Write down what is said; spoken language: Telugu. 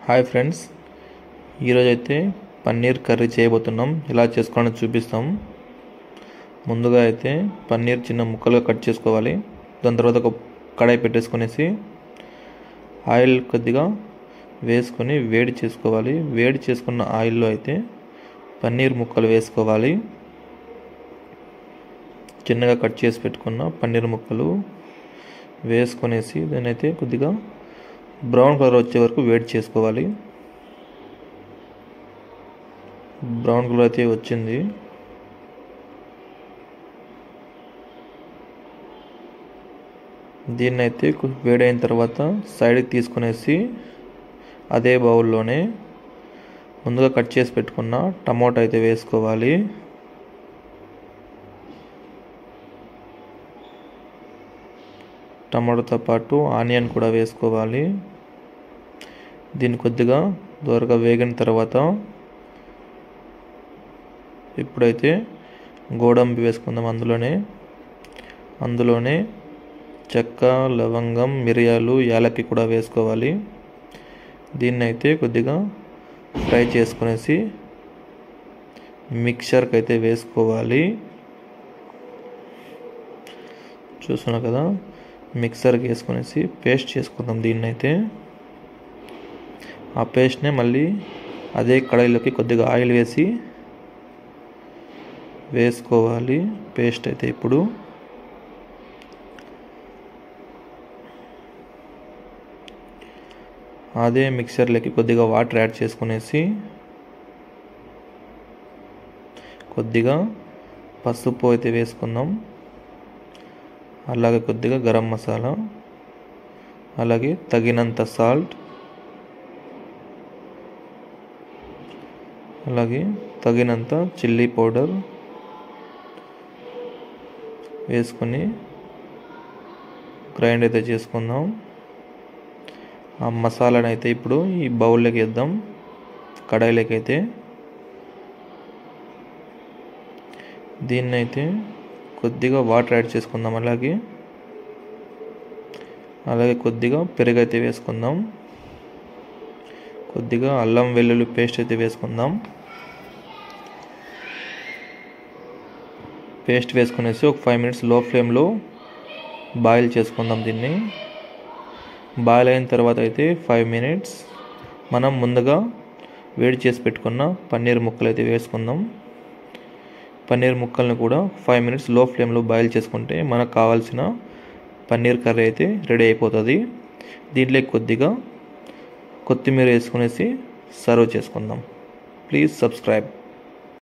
హాయ్ ఫ్రెండ్స్, ఈరోజు అయితే పన్నీర్ కర్రీ చేయబోతున్నాం. ఎలా చేసుకోవాలో చూపిస్తాం. ముందుగా అయితే పన్నీర్ చిన్న ముక్కలుగా కట్ చేసుకోవాలి. దాని తర్వాత ఒక కడాయి పెట్టేసుకునేసి ఆయిల్ కొద్దిగా వేసుకొని వేడి చేసుకోవాలి. వేడి చేసుకున్న ఆయిల్లో అయితే పన్నీర్ ముక్కలు వేసుకోవాలి. చిన్నగా కట్ చేసి పెట్టుకున్న పన్నీర్ ముక్కలు వేసుకొనేసి దాన్ని అయితే కొద్దిగా బ్రౌన్ కలర్ వచ్చే వరకు వేడి చేసుకోవాలి. బ్రౌన్ కలర్ అయితే వచ్చింది. దీన్ని అయితే వేడైన తర్వాత సైడ్కి తీసుకునేసి అదే బౌల్లోనే ముందుగా కట్ చేసి పెట్టుకున్న టమోటా అయితే వేసుకోవాలి. టమాటోతో పాటు ఆనియన్ కూడా వేసుకోవాలి. దీన్ని కొద్దిగా దూరగా వేగిన తర్వాత ఇప్పుడైతే గోడంబి వేసుకుందాం. అందులోనే చెక్క, లవంగం, మిరియాలు, యాలక్కి కూడా వేసుకోవాలి. దీన్ని అయితే కొద్దిగా ఫ్రై చేసుకునేసి మిక్చర్కి అయితే వేసుకోవాలి. చూస్తున్నా కదా, మిక్సర్కి వేసుకునేసి పేస్ట్ చేసుకుందాం. దీన్నైతే ఆ పేస్ట్నే మళ్ళీ అదే కడాయిలోకి కొద్దిగా ఆయిల్ వేసుకోవాలి. పేస్ట్ అయితే ఇప్పుడు అదే మిక్సర్లోకి కొద్దిగా వాటర్ యాడ్ చేసుకునేసి కొద్దిగా పసుపు అయితే వేసుకుందాం. అలాగే కొద్దిగా గరం మసాలా, అలాగే తగినంత సాల్ట్, అలాగే తగినంత చిల్లీ పౌడర్ వేసుకొని గ్రైండ్ అయితే చేసుకుందాం. ఆ మసాలాని అయితే ఇప్పుడు ఈ బౌల్లోకి వేద్దాం. కడాయిలోకి అయితే దీన్నైతే కొద్దిగా వాటర్ యాడ్ చేసుకుందాం. అలాగే కొద్దిగా పెరుగు అయితే వేసుకుందాం. కొద్దిగా అల్లం వెల్లుల్లి పేస్ట్ అయితే వేసుకుందాం. పేస్ట్ వేసుకునేసి ఒక 5 minutes లో ఫ్లేమ్లో బాయిల్ చేసుకుందాం. దీన్ని బాయిల్ అయిన తర్వాత అయితే 5 minutes మనం ముందుగా వేడి చేసి పెట్టుకున్న పన్నీర్ ముక్కలు అయితే వేసుకుందాం. పన్నీర్ ముక్కల్ని కూడా 5 minutes లో ఫ్లేమ్లో బాయిల్ చేసుకుంటే మనకు కావాల్సిన పన్నీర్ కర్రీ అయితే రెడీ అయిపోతుంది. దీంట్లో కొద్దిగా కొత్తిమీర వేసుకునేసి సర్వ్ చేసుకుందాం. Please subscribe.